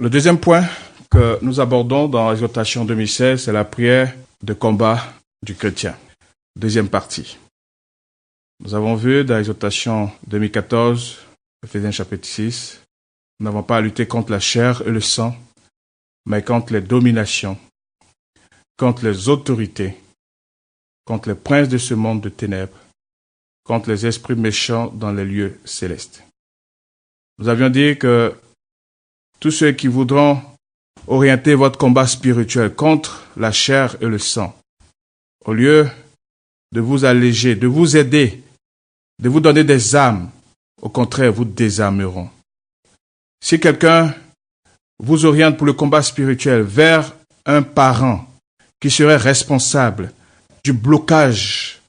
Le deuxième point que nous abordons dans l'exhortation 2016, c'est la prière de combat du chrétien. Deuxième partie. Nous avons vu dans l'exhortation 2014, Ephésiens chapitre 6, nous n'avons pas à lutter contre la chair et le sang, mais contre les dominations, contre les autorités, contre les princes de ce monde de ténèbres, contre les esprits méchants dans les lieux célestes. Nous avions dit que tous ceux qui voudront orienter votre combat spirituel contre la chair et le sang, au lieu de vous alléger, de vous aider, de vous donner des armes, au contraire, vous désarmeront. Si quelqu'un vous oriente pour le combat spirituel vers un parent qui serait responsable du blocage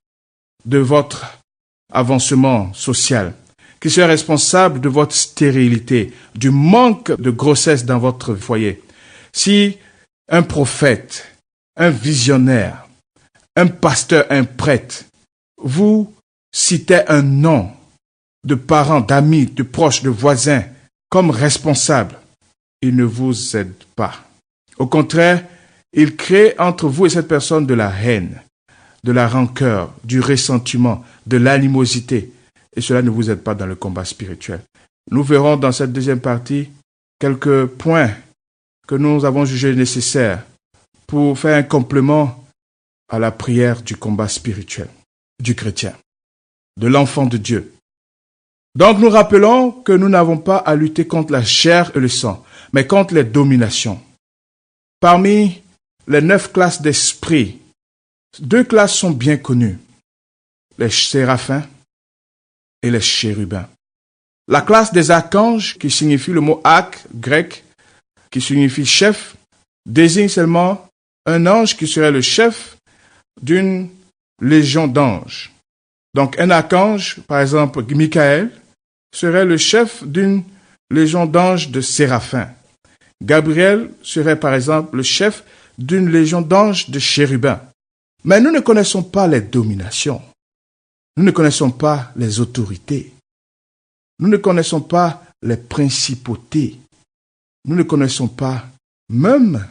de votre avancement social, qui serait responsable de votre stérilité, du manque de grossesse dans votre foyer. Si un prophète, un visionnaire, un pasteur, un prêtre, vous citait un nom de parents, d'amis, de proches, de voisins comme responsable, il ne vous aide pas. Au contraire, il crée entre vous et cette personne de la haine, de la rancœur, du ressentiment, de l'animosité. Et cela ne vous aide pas dans le combat spirituel. Nous verrons dans cette deuxième partie quelques points que nous avons jugés nécessaires pour faire un complément à la prière du combat spirituel du chrétien, de l'enfant de Dieu. Donc nous rappelons que nous n'avons pas à lutter contre la chair et le sang, mais contre les dominations. Parmi les 9 classes d'esprits, 2 classes sont bien connues, les séraphins et les chérubins. La classe des archanges, qui signifie le mot arc grec, qui signifie chef, désigne seulement un ange qui serait le chef d'une légion d'anges. Donc un archange, par exemple Michael, serait le chef d'une légion d'anges de séraphins. Gabriel serait par exemple le chef d'une légion d'anges de chérubins. Mais nous ne connaissons pas les dominations. Nous ne connaissons pas les autorités. Nous ne connaissons pas les principautés. Nous ne connaissons pas même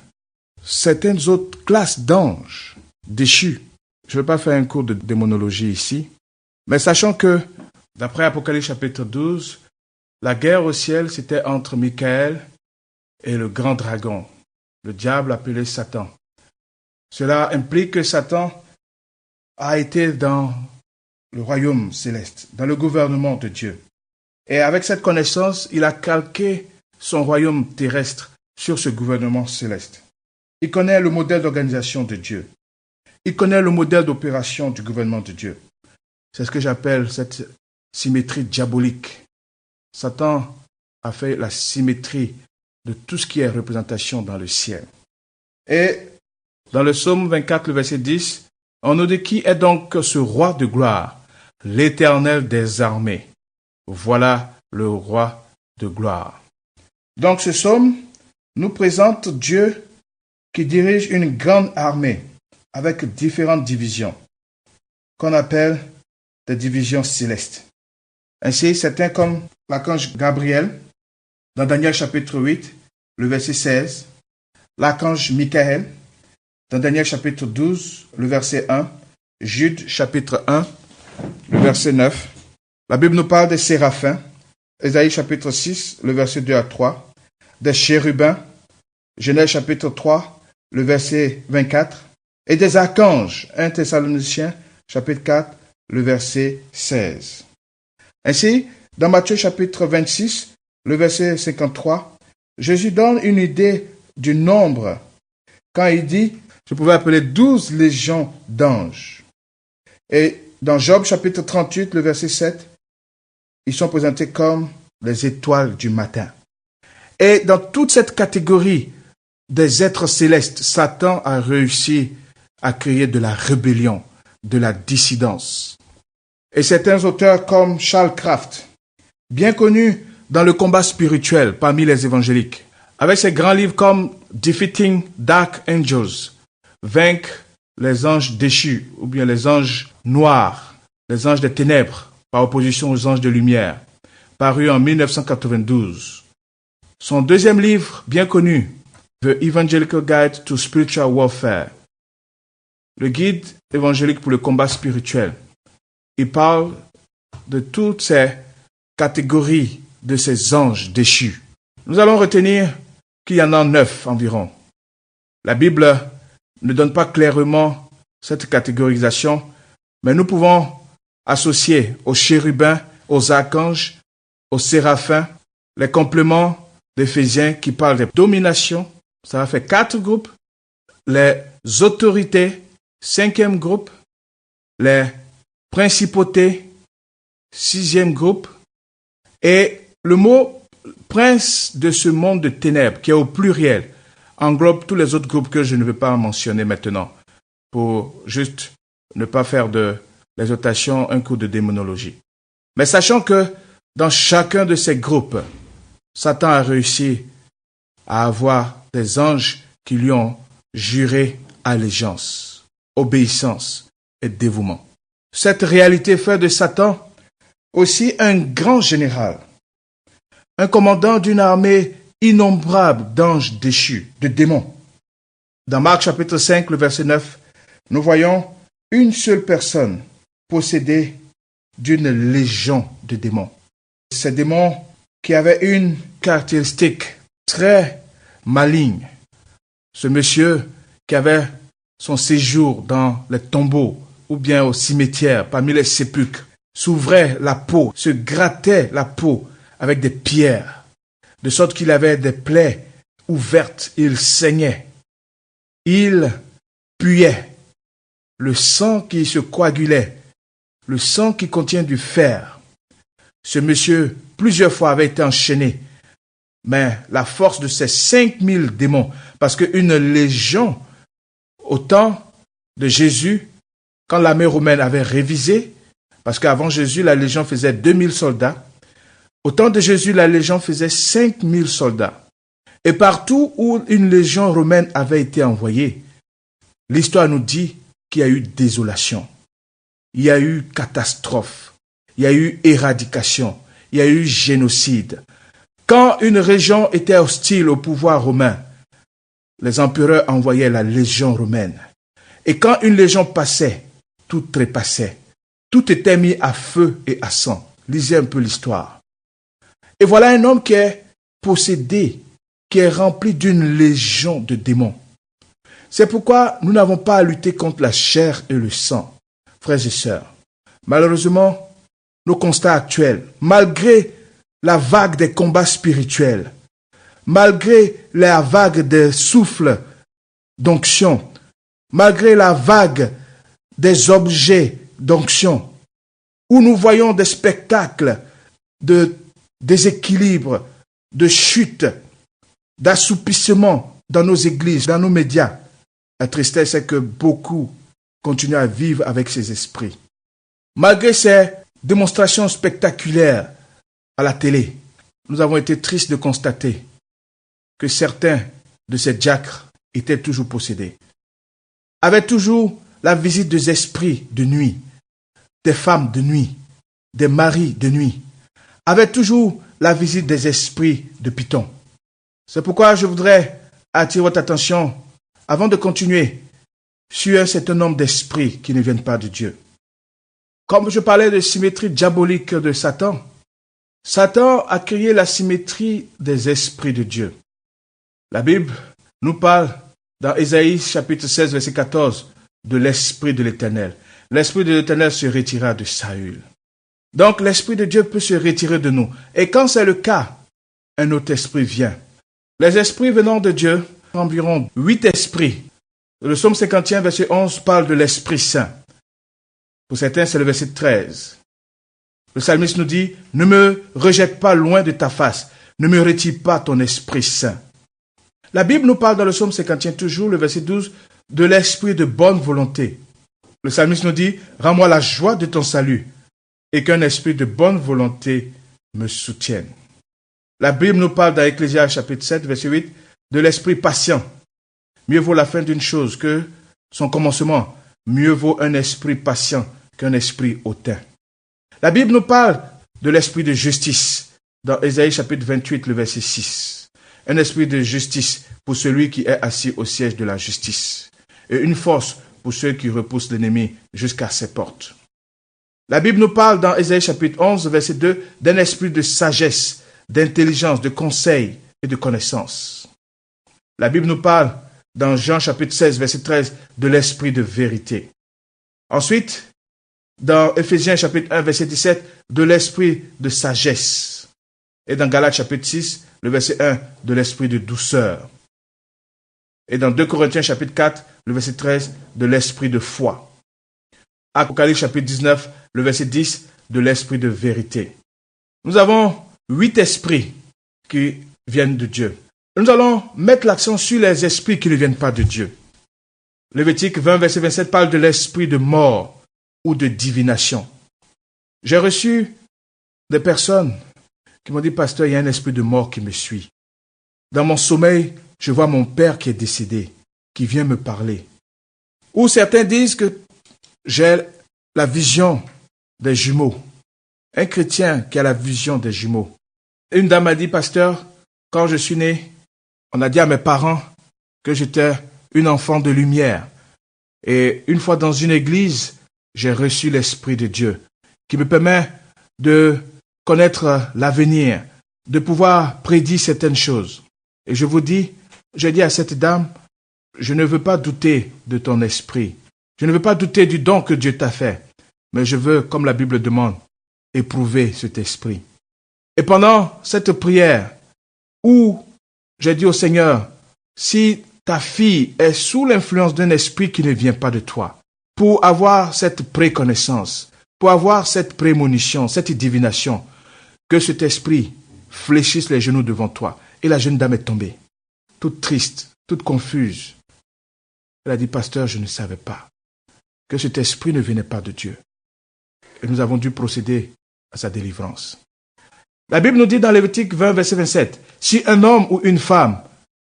certaines autres classes d'anges déchus. Je ne vais pas faire un cours de démonologie ici, mais sachant que, d'après Apocalypse chapitre 12, la guerre au ciel, c'était entre Michael et le grand dragon, le diable appelé Satan. Cela implique que Satan a été dans le royaume céleste, dans le gouvernement de Dieu. Et avec cette connaissance, il a calqué son royaume terrestre sur ce gouvernement céleste. Il connaît le modèle d'organisation de Dieu. Il connaît le modèle d'opération du gouvernement de Dieu. C'est ce que j'appelle cette symétrie diabolique. Satan a fait la symétrie de tout ce qui est représentation dans le ciel. Et dans le psaume 24, le verset 10, on nous dit qui est donc ce roi de gloire, l'Éternel des armées. Voilà le roi de gloire. Donc ce psaume nous présente Dieu qui dirige une grande armée avec différentes divisions, qu'on appelle des divisions célestes. Ainsi, certains comme l'archange Gabriel, dans Daniel chapitre 8, le verset 16, l'archange Michael, dans Daniel chapitre 12, le verset 1, Jude chapitre 1, le verset 9. La Bible nous parle des séraphins, Ésaïe chapitre 6, le verset 2 à 3, des chérubins, Genèse chapitre 3, le verset 24, et des archanges, 1 Thessaloniciens chapitre 4, le verset 16. Ainsi, dans Matthieu chapitre 26, le verset 53, Jésus donne une idée du nombre quand il dit « Je pouvais appeler 12 légions d'anges ». Et dans Job chapitre 38, le verset 7, ils sont présentés comme les étoiles du matin. Et dans toute cette catégorie des êtres célestes, Satan a réussi à créer de la rébellion, de la dissidence. Et certains auteurs comme Charles Kraft, bien connu dans le combat spirituel parmi les évangéliques, avec ses grands livres comme Defeating Dark Angels, Vaincre les anges déchus, ou bien les anges noirs, les anges des ténèbres, par opposition aux anges de lumière, paru en 1992. Son deuxième livre, bien connu, The Evangelical Guide to Spiritual Warfare, le guide évangélique pour le combat spirituel. Il parle de toutes ces catégories de ces anges déchus. Nous allons retenir qu'il y en a 9 environ. La Bible ne donne pas clairement cette catégorisation, mais nous pouvons associer aux chérubins, aux archanges, aux séraphins, les compléments d'Éphésiens qui parlent de domination. Ça va faire 4 groupes. Les autorités, 5e groupe. Les principautés, 6e groupe. Et le mot prince de ce monde de ténèbres, qui est au pluriel, englobe tous les autres groupes que je ne vais pas mentionner maintenant, pour juste ne pas faire de l'exhortation un cours de démonologie. Mais sachant que dans chacun de ces groupes, Satan a réussi à avoir des anges qui lui ont juré allégeance, obéissance et dévouement. Cette réalité fait de Satan aussi un grand général, un commandant d'une armée innombrable d'anges déchus, de démons. Dans Marc chapitre 5, le verset 9, nous voyons une seule personne possédée d'une légion de démons. Ces démons qui avaient une caractéristique très maligne. Ce monsieur qui avait son séjour dans les tombeaux ou bien au cimetière, parmi les sépulcres, s'ouvrait la peau, se grattait la peau avec des pierres, de sorte qu'il avait des plaies ouvertes, il saignait. Il puait. Le sang qui se coagulait, le sang qui contient du fer. Ce monsieur, plusieurs fois, avait été enchaîné. Mais la force de ces 5000 démons, parce qu'une légion, au temps de Jésus, quand l'armée romaine avait révisé, parce qu'avant Jésus, la légion faisait 2000 soldats, au temps de Jésus, la légion faisait 5000 soldats. Et partout où une légion romaine avait été envoyée, l'histoire nous dit qu'il y a eu désolation, il y a eu catastrophe, il y a eu éradication, il y a eu génocide. Quand une région était hostile au pouvoir romain, les empereurs envoyaient la légion romaine. Et quand une légion passait, tout trépassait. Tout était mis à feu et à sang. Lisez un peu l'histoire. Et voilà un homme qui est possédé, qui est rempli d'une légion de démons. C'est pourquoi nous n'avons pas à lutter contre la chair et le sang, frères et sœurs. Malheureusement, nos constats actuels, malgré la vague des combats spirituels, malgré la vague des souffles d'onction, malgré la vague des objets d'onction, où nous voyons des spectacles de déséquilibre, de chute, d'assoupissement dans nos églises, dans nos médias. La tristesse est que beaucoup continuent à vivre avec ces esprits. Malgré ces démonstrations spectaculaires à la télé, nous avons été tristes de constater que certains de ces diacres étaient toujours possédés, avaient toujours la visite des esprits de nuit, des femmes de nuit, des maris de nuit, avaient toujours la visite des esprits de Python. C'est pourquoi je voudrais attirer votre attention, avant de continuer, sur un certain nombre d'esprits qui ne viennent pas de Dieu. Comme je parlais de symétrie diabolique de Satan, Satan a créé la symétrie des esprits de Dieu. La Bible nous parle dans Ésaïe chapitre 16, verset 14, de l'Esprit de l'Éternel. L'Esprit de l'Éternel se retira de Saül. Donc l'Esprit de Dieu peut se retirer de nous. Et quand c'est le cas, un autre esprit vient. Les esprits venant de Dieu, environ 8 esprits. Le psaume 51, verset 11, parle de l'Esprit Saint. Pour certains, c'est le verset 13. Le psalmiste nous dit, « Ne me rejette pas loin de ta face, ne me retire pas ton Esprit Saint. » La Bible nous parle dans le psaume 51, toujours le verset 12, de l'esprit de bonne volonté. Le psalmiste nous dit, « Rends-moi la joie de ton salut, et qu'un esprit de bonne volonté me soutienne. » La Bible nous parle dans Ecclésiaste chapitre 7, verset 8, de l'esprit patient. Mieux vaut la fin d'une chose que son commencement. Mieux vaut un esprit patient qu'un esprit hautain. La Bible nous parle de l'esprit de justice dans Ésaïe chapitre 28, le verset 6. un esprit de justice pour celui qui est assis au siège de la justice, et une force pour ceux qui repoussent l'ennemi jusqu'à ses portes. La Bible nous parle dans Ésaïe chapitre 11, verset 2, d'un esprit de sagesse, d'intelligence, de conseil et de connaissance. La Bible nous parle dans Jean chapitre 16, verset 13, de l'esprit de vérité. Ensuite, dans Éphésiens chapitre 1, verset 17, de l'esprit de sagesse. Et dans Galates chapitre 6, le verset 1, de l'esprit de douceur. Et dans 2 Corinthiens chapitre 4, le verset 13, de l'esprit de foi. Apocalypse chapitre 19, le verset 10, de l'esprit de vérité. Nous avons 8 esprits qui viennent de Dieu. Nous allons mettre l'accent sur les esprits qui ne viennent pas de Dieu. Lévitique 20, verset 27 parle de l'esprit de mort ou de divination. J'ai reçu des personnes qui m'ont dit, pasteur, il y a un esprit de mort qui me suit. Dans mon sommeil, je vois mon père qui est décédé, qui vient me parler. Ou certains disent que j'ai la vision des jumeaux. Un chrétien qui a la vision des jumeaux. Une dame m'a dit, pasteur, quand je suis né, on a dit à mes parents que j'étais une enfant de lumière. Et une fois dans une église, j'ai reçu l'Esprit de Dieu qui me permet de connaître l'avenir, de pouvoir prédire certaines choses. Et je vous dis, j'ai dit à cette dame, je ne veux pas douter de ton esprit. Je ne veux pas douter du don que Dieu t'a fait. Mais je veux, comme la Bible demande, éprouver cet esprit. Et pendant cette prière, où j'ai dit au Seigneur, si ta fille est sous l'influence d'un esprit qui ne vient pas de toi, pour avoir cette préconnaissance, pour avoir cette prémonition, cette divination, que cet esprit fléchisse les genoux devant toi. Et la jeune dame est tombée, toute triste, toute confuse. Elle a dit, pasteur, je ne savais pas que cet esprit ne venait pas de Dieu. Et nous avons dû procéder à sa délivrance. La Bible nous dit dans Lévitique 20, verset 27, si un homme ou une femme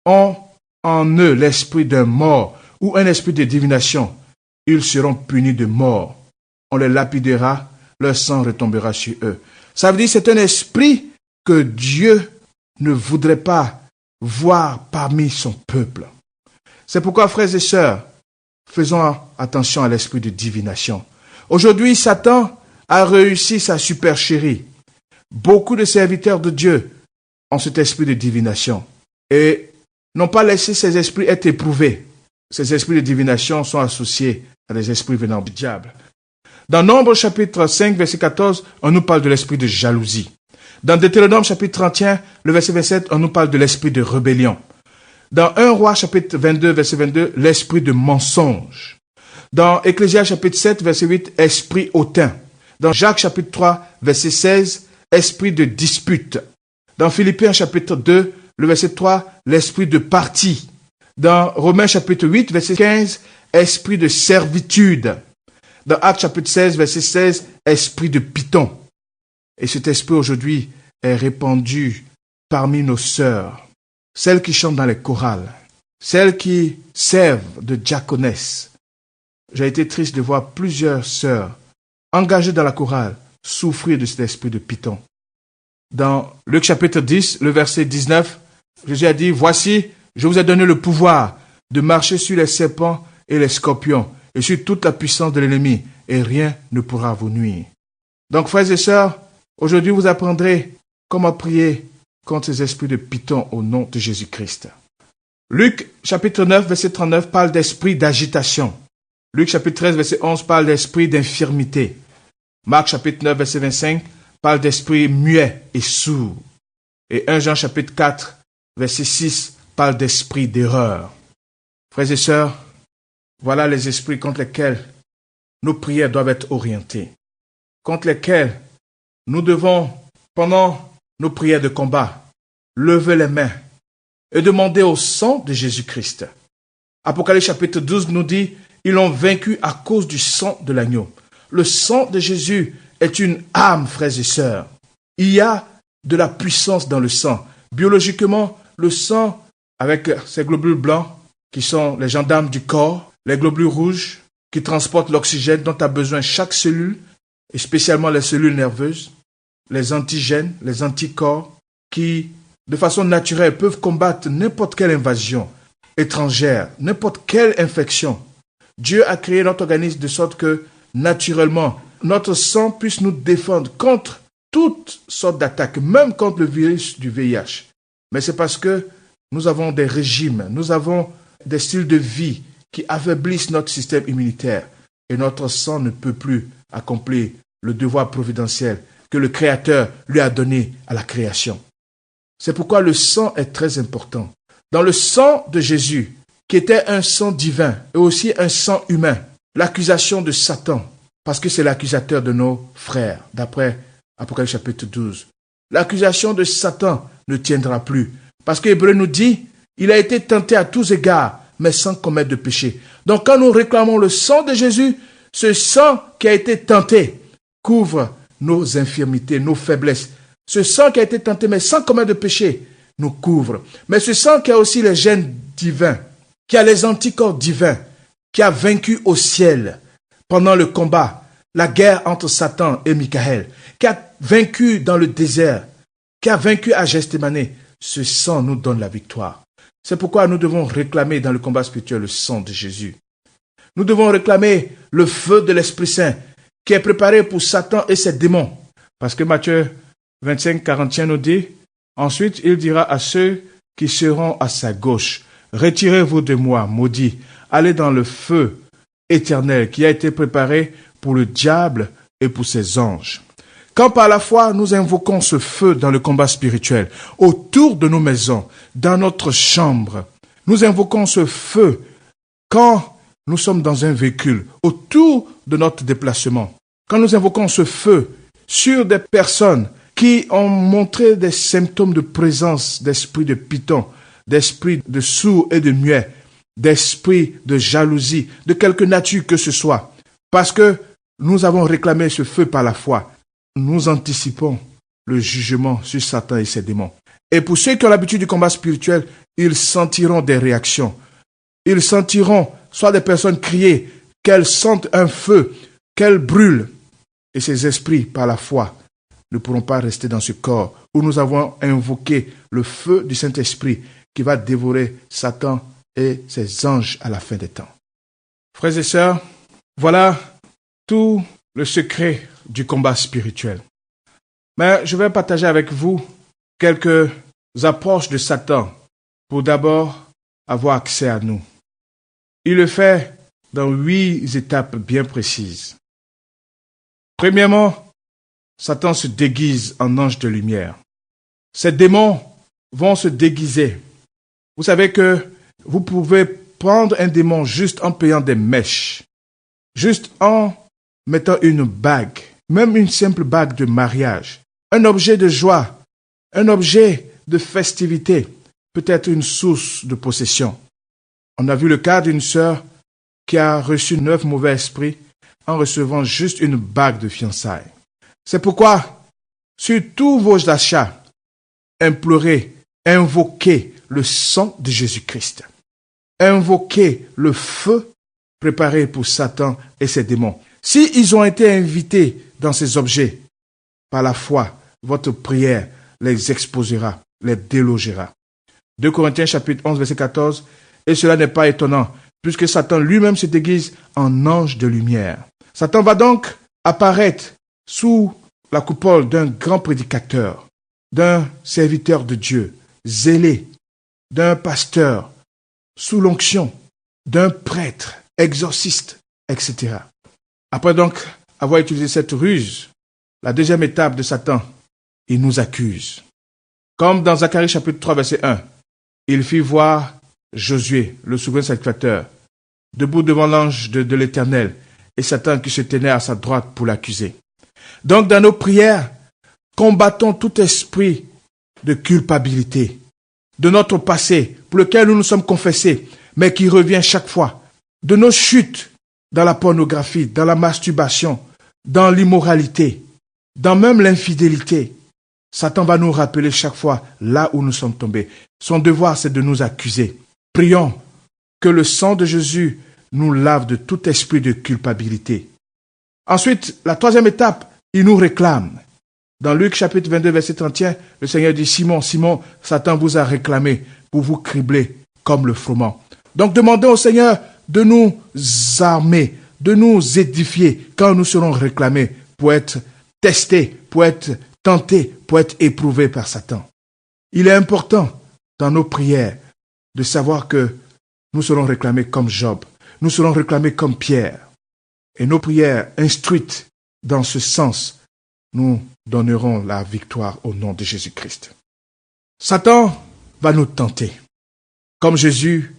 ont en eux l'esprit d'un mort ou un esprit de divination, ils seront punis de mort. On les lapidera, leur sang retombera sur eux. Ça veut dire que c'est un esprit que Dieu ne voudrait pas voir parmi son peuple. C'est pourquoi, frères et sœurs, faisons attention à l'esprit de divination. Aujourd'hui, Satan a réussi sa supercherie. Beaucoup de serviteurs de Dieu ont cet esprit de divination et n'ont pas laissé ces esprits être éprouvés. Ces esprits de divination sont associés à des esprits venant du diable. Dans Nombre chapitre 5, verset 14, on nous parle de l'esprit de jalousie. Dans Deutéronome chapitre 31, le verset 27, on nous parle de l'esprit de rébellion. Dans 1 Roi chapitre 22, verset 22, l'esprit de mensonge. Dans Ecclésias chapitre 7, verset 8, esprit hautain. Dans Jacques chapitre 3, verset 16, esprit de dispute. Dans Philippiens chapitre 2, le verset 3, l'esprit de parti. Dans Romains chapitre 8, verset 15, esprit de servitude. Dans Actes chapitre 16, verset 16, esprit de python. Et cet esprit aujourd'hui est répandu parmi nos sœurs, celles qui chantent dans les chorales, celles qui servent de diaconesses. J'ai été triste de voir plusieurs sœurs engagées dans la chorale souffrir de cet esprit de python. Dans Luc chapitre 10, le verset 19, Jésus a dit, « Voici, je vous ai donné le pouvoir de marcher sur les serpents et les scorpions et sur toute la puissance de l'ennemi, et rien ne pourra vous nuire. » Donc, frères et sœurs, aujourd'hui vous apprendrez comment prier contre ces esprits de python au nom de Jésus-Christ. Luc chapitre 9, verset 39 parle d'esprit d'agitation. Luc chapitre 13, verset 11 parle d'esprit d'infirmité. Marc chapitre 9, verset 25 parle d'esprit muet et sourd. Et 1 Jean chapitre 4, verset 6 parle d'esprit d'erreur. Frères et sœurs, voilà les esprits contre lesquels nos prières doivent être orientées, contre lesquels nous devons, pendant nos prières de combat, lever les mains et demander au sang de Jésus-Christ. Apocalypse chapitre 12 nous dit, ils l'ont vaincu à cause du sang de l'agneau. Le sang de Jésus est une âme, frères et sœurs. Il y a de la puissance dans le sang. Biologiquement, le sang, avec ces globules blancs, qui sont les gendarmes du corps, les globules rouges, qui transportent l'oxygène dont a besoin chaque cellule, et spécialement les cellules nerveuses, les antigènes, les anticorps, qui de façon naturelle, peuvent combattre n'importe quelle invasion étrangère, n'importe quelle infection. Dieu a créé notre organisme de sorte que, naturellement, notre sang puisse nous défendre contre toutes sortes d'attaques, même contre le virus du VIH. Mais c'est parce que nous avons des régimes, nous avons des styles de vie qui affaiblissent notre système immunitaire et notre sang ne peut plus accomplir le devoir providentiel que le Créateur lui a donné à la création. C'est pourquoi le sang est très important. Dans le sang de Jésus, qui était un sang divin et aussi un sang humain, l'accusation de Satan, parce que c'est l'accusateur de nos frères, d'après Apocalypse chapitre 12. L'accusation de Satan ne tiendra plus, parce que Hébreu nous dit, il a été tenté à tous égards, mais sans commettre de péché. Donc quand nous réclamons le sang de Jésus, ce sang qui a été tenté couvre nos infirmités, nos faiblesses. Ce sang qui a été tenté, mais sans commettre de péché, nous couvre. Mais ce sang qui a aussi les gènes divins, qui a les anticorps divins, qui a vaincu au ciel pendant le combat, la guerre entre Satan et Michael, qui a vaincu dans le désert, qui a vaincu à Gethsémane, ce sang nous donne la victoire. C'est pourquoi nous devons réclamer dans le combat spirituel le sang de Jésus. Nous devons réclamer le feu de l'Esprit Saint qui est préparé pour Satan et ses démons. Parce que Matthieu 25, 41 nous dit, ensuite il dira à ceux qui seront à sa gauche, retirez-vous de moi, maudits, allez dans le feu éternel qui a été préparé pour le diable et pour ses anges. Quand par la foi nous invoquons ce feu dans le combat spirituel, autour de nos maisons, dans notre chambre, nous invoquons ce feu quand nous sommes dans un véhicule, autour de notre déplacement. Quand nous invoquons ce feu sur des personnes qui ont montré des symptômes de présence d'esprit de python, d'esprit de sourd et de muet, d'esprit de jalousie, de quelque nature que ce soit, parce que nous avons réclamé ce feu par la foi, nous anticipons le jugement sur Satan et ses démons. Et pour ceux qui ont l'habitude du combat spirituel, ils sentiront des réactions. Ils sentiront soit des personnes crier, qu'elles sentent un feu, qu'elles brûlent. Et ces esprits, par la foi, ne pourront pas rester dans ce corps où nous avons invoqué le feu du Saint-Esprit qui va dévorer Satan et ses anges à la fin des temps. Frères et sœurs, voilà tout le secret du combat spirituel. Mais je vais partager avec vous quelques approches de Satan pour d'abord avoir accès à nous. Il le fait dans 8 étapes bien précises. Premièrement, Satan se déguise en ange de lumière. Ces démons vont se déguiser. Vous savez que vous pouvez prendre un démon juste en payant des mèches, juste en mettant une bague, même une simple bague de mariage, un objet de joie, un objet de festivité, peut être une source de possession. On a vu le cas d'une sœur qui a reçu 9 mauvais esprits en recevant juste une bague de fiançailles. C'est pourquoi, sur tous vos achats, implorez, invoquez le sang de Jésus-Christ. Invoquez le feu préparé pour Satan et ses démons. Si ils ont été invités dans ces objets, par la foi, votre prière les exposera, les délogera. 2 Corinthiens chapitre 11, verset 14, et cela n'est pas étonnant, puisque Satan lui-même se déguise en ange de lumière. Satan va donc apparaître sous la coupole d'un grand prédicateur, d'un serviteur de Dieu, zélé, d'un pasteur, sous l'onction, d'un prêtre, exorciste, etc. Après donc avoir utilisé cette ruse, la deuxième étape de Satan, il nous accuse. Comme dans Zacharie chapitre 3, verset 1, il fit voir Josué, le souverain sacrificateur, debout devant l'ange de l'Éternel, et Satan qui se tenait à sa droite pour l'accuser. Donc dans nos prières, combattons tout esprit de culpabilité, de notre passé, pour lequel nous nous sommes confessés, mais qui revient chaque fois, de nos chutes dans la pornographie, dans la masturbation, dans l'immoralité, dans même l'infidélité. Satan va nous rappeler chaque fois là où nous sommes tombés. Son devoir, c'est de nous accuser. Prions que le sang de Jésus nous lave de tout esprit de culpabilité. Ensuite, la troisième étape, il nous réclame. Dans Luc chapitre 22, verset 31, le Seigneur dit, Simon, Simon, Satan vous a réclamé pour vous cribler comme le froment. Donc demandons au Seigneur de nous armer, de nous édifier quand nous serons réclamés pour être testés, pour être tentés, pour être éprouvés par Satan. Il est important dans nos prières de savoir que nous serons réclamés comme Job, nous serons réclamés comme Pierre. Et nos prières instruites dans ce sens, nous donnerons la victoire au nom de Jésus-Christ. Satan va nous tenter. Comme Jésus,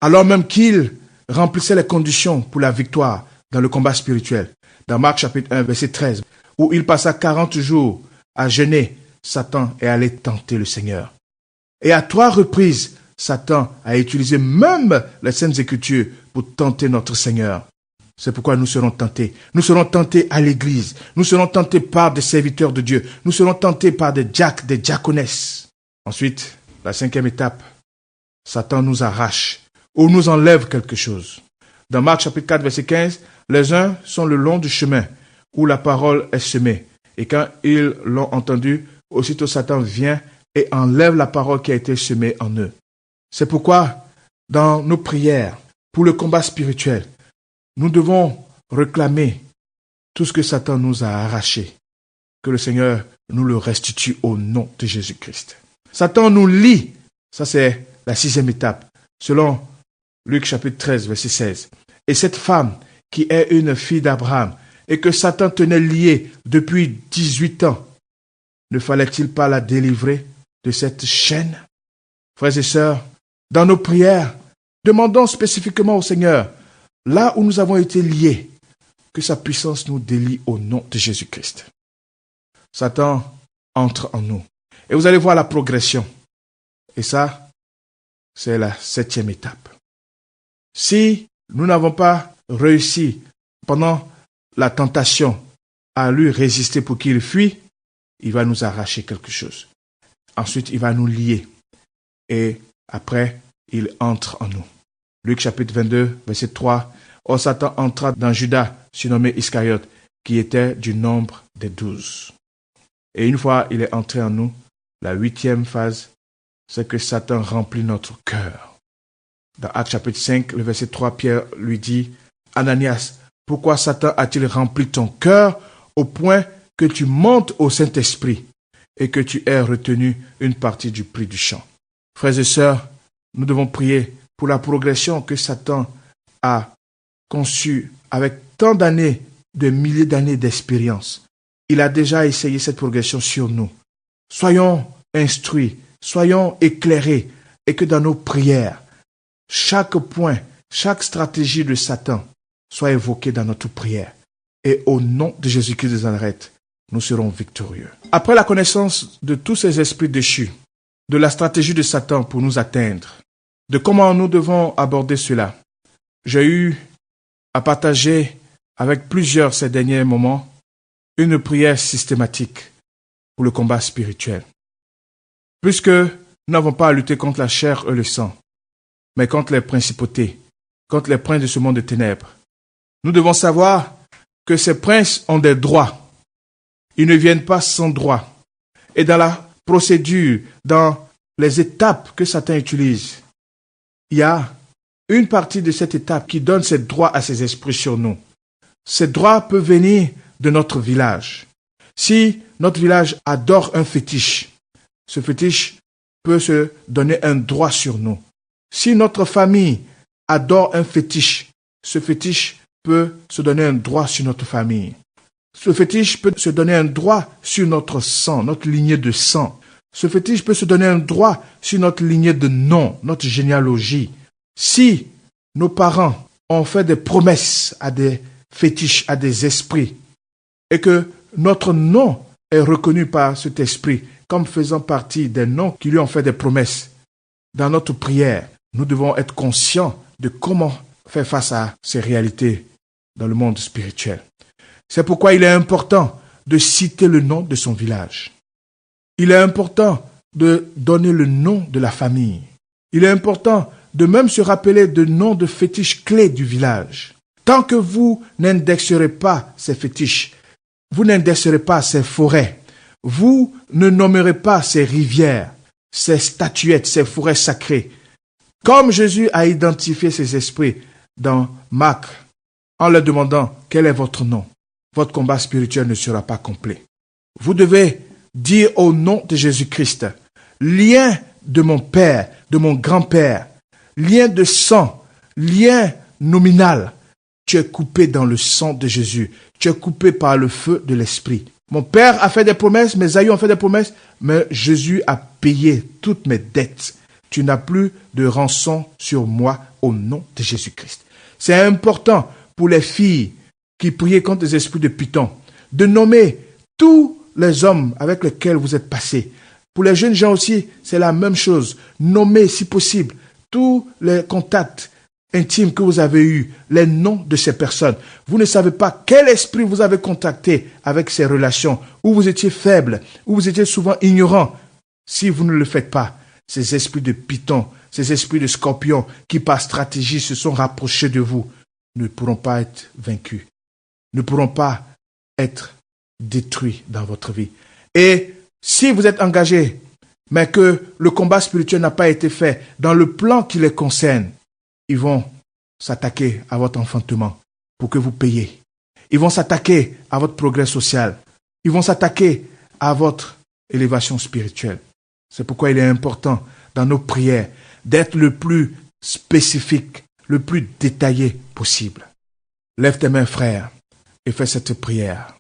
alors même qu'il remplissait les conditions pour la victoire dans le combat spirituel. Dans Marc chapitre 1, verset 13, où il passa 40 jours à jeûner, Satan est allé tenter le Seigneur. Et à 3 reprises, Satan a utilisé même les Saintes Écritures pour tenter notre Seigneur. C'est pourquoi nous serons tentés. Nous serons tentés à l'église. Nous serons tentés par des serviteurs de Dieu. Nous serons tentés par des diacres, des diaconesses. Ensuite, la 5e étape, Satan nous arrache ou nous enlève quelque chose. Dans Marc chapitre 4, verset 15, les uns sont le long du chemin où la parole est semée. Et quand ils l'ont entendu, aussitôt Satan vient et enlève la parole qui a été semée en eux. C'est pourquoi, dans nos prières, pour le combat spirituel, nous devons réclamer tout ce que Satan nous a arraché. Que le Seigneur nous le restitue au nom de Jésus-Christ. Satan nous lie, ça c'est la 6e étape, selon Luc chapitre 13, verset 16. Et cette femme, qui est une fille d'Abraham, et que Satan tenait liée depuis 18 ans, ne fallait-il pas la délivrer de cette chaîne? Frères et sœurs, dans nos prières, demandons spécifiquement au Seigneur, là où nous avons été liés, que sa puissance nous délie au nom de Jésus-Christ. Satan entre en nous. Et vous allez voir la progression. Et ça, c'est la 7e étape. Si nous n'avons pas réussi pendant la tentation à lui résister pour qu'il fuit, il va nous arracher quelque chose. Ensuite, il va nous lier. Et après, il entre en nous. Luc chapitre 22, verset 3. Or Satan entra dans Judas, surnommé Iscariote, qui était du nombre des 12. Et une fois il est entré en nous, la 8e phase, c'est que Satan remplit notre cœur. Dans Actes chapitre 5, le verset 3, Pierre lui dit, Ananias, pourquoi Satan a-t-il rempli ton cœur au point que tu montes au Saint-Esprit et que tu aies retenu une partie du prix du champ? Frères et sœurs, nous devons prier pour la progression que Satan a conçue avec tant d'années, de milliers d'années d'expérience. Il a déjà essayé cette progression sur nous. Soyons instruits, soyons éclairés et que dans nos prières, chaque point, chaque stratégie de Satan soit évoquée dans notre prière. Et au nom de Jésus-Christ de Nazareth, nous serons victorieux. Après la connaissance de tous ces esprits déchus, de la stratégie de Satan pour nous atteindre, de comment nous devons aborder cela, j'ai eu à partager avec plusieurs ces derniers moments une prière systématique pour le combat spirituel. Puisque nous n'avons pas à lutter contre la chair et le sang, mais contre les principautés, contre les princes de ce monde de ténèbres. Nous devons savoir que ces princes ont des droits. Ils ne viennent pas sans droit. Et dans la procédure, dans les étapes que Satan utilise, il y a une partie de cette étape qui donne ses droits à ses esprits sur nous. Ces droits peuvent venir de notre village. Si notre village adore un fétiche, ce fétiche peut se donner un droit sur nous. Si notre famille adore un fétiche, ce fétiche peut se donner un droit sur notre famille. Ce fétiche peut se donner un droit sur notre sang, notre lignée de sang. Ce fétiche peut se donner un droit sur notre lignée de nom, notre généalogie. Si nos parents ont fait des promesses à des fétiches, à des esprits, et que notre nom est reconnu par cet esprit comme faisant partie des noms qui lui ont fait des promesses, dans notre prière, nous devons être conscients de comment faire face à ces réalités dans le monde spirituel. C'est pourquoi il est important de citer le nom de son village. Il est important de donner le nom de la famille. Il est important de même se rappeler de noms de fétiches clés du village. Tant que vous n'indexerez pas ces fétiches, vous n'indexerez pas ces forêts, vous ne nommerez pas ces rivières, ces statuettes, ces forêts sacrées. Comme Jésus a identifié ces esprits dans Marc, en leur demandant quel est votre nom, votre combat spirituel ne sera pas complet. Vous devez dire au nom de Jésus-Christ, lien de mon père, de mon grand-père, lien de sang, lien nominal, tu es coupé dans le sang de Jésus, tu es coupé par le feu de l'Esprit. Mon père a fait des promesses, mes aïeux ont fait des promesses, mais Jésus a payé toutes mes dettes. Tu n'as plus de rançon sur moi au nom de Jésus-Christ. C'est important pour les filles qui priaient contre les esprits de Python de nommer tous les hommes avec lesquels vous êtes passés. Pour les jeunes gens aussi, c'est la même chose. Nommez, si possible, tous les contacts intimes que vous avez eus, les noms de ces personnes. Vous ne savez pas quel esprit vous avez contacté avec ces relations, où vous étiez faible, où vous étiez souvent ignorant. Si vous ne le faites pas, ces esprits de Python, ces esprits de Scorpion, qui par stratégie se sont rapprochés de vous, ne pourront pas être vaincus, ne pourront pas être détruits dans votre vie. Et si vous êtes engagé, mais que le combat spirituel n'a pas été fait dans le plan qui les concerne, ils vont s'attaquer à votre enfantement pour que vous payiez. Ils vont s'attaquer à votre progrès social. Ils vont s'attaquer à votre élévation spirituelle. C'est pourquoi il est important dans nos prières d'être le plus spécifique, le plus détaillé possible. Lève tes mains, frère, et fais cette prière.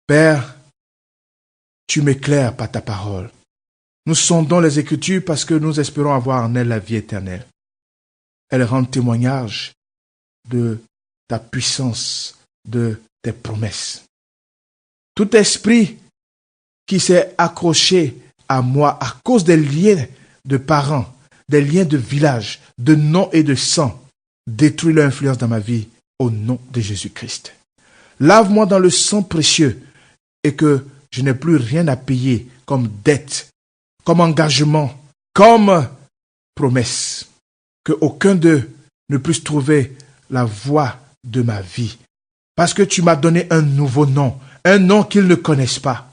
Père, tu m'éclaires par ta parole. Nous sondons les Écritures parce que nous espérons avoir en elles la vie éternelle. Elles rendent témoignage de ta puissance, de tes promesses. Tout esprit qui s'est accroché à moi à cause des liens de parents, des liens de village, de nom et de sang, détruit leur influence dans ma vie au nom de Jésus-Christ. Lave-moi dans le sang précieux et que je n'ai plus rien à payer comme dette, comme engagement, comme promesse. Que aucun d'eux ne puisse trouver la voie de ma vie. Parce que tu m'as donné un nouveau nom, un nom qu'ils ne connaissent pas.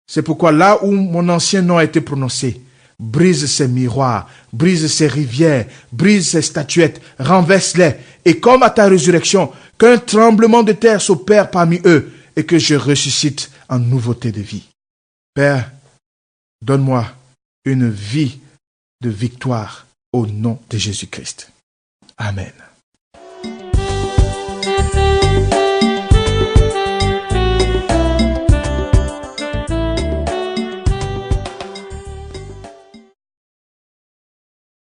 C'est pourquoi là où mon ancien nom a été prononcé, brise ces miroirs, brise ces rivières, brise ces statuettes, renverse-les. Et comme à ta résurrection, qu'un tremblement de terre s'opère parmi eux et que je ressuscite en nouveauté de vie. Père, donne-moi une vie de victoire au nom de Jésus-Christ. Amen.